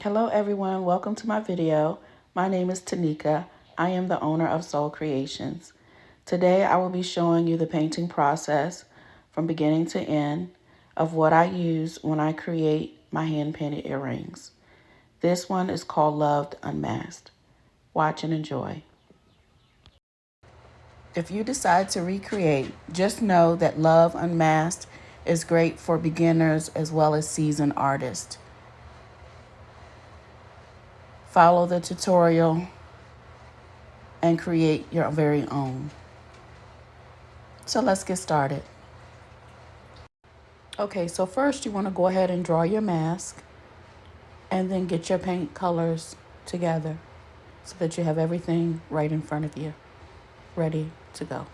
Hello everyone, welcome to my video. My name is Tanika. I am the owner of Soul Creations. Today I will be showing you the painting process from beginning to end of what I use when I create my hand-painted earrings. This one is called Loved Unmasked. Watch and enjoy. If you decide to recreate, just know that Love Unmasked is great for beginners as well as seasoned artists. Follow the tutorial and create your very own. So let's get started. Okay, so first you want to go ahead and draw your mask and then get your paint colors together so that you have everything right in front of you, ready to go.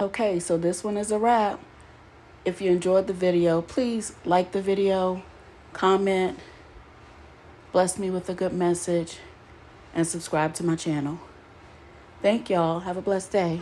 Okay, so this one is a wrap. If you enjoyed the video, please like the video, comment, bless me with a good message, and subscribe to my channel. Thank y'all. Have a blessed day.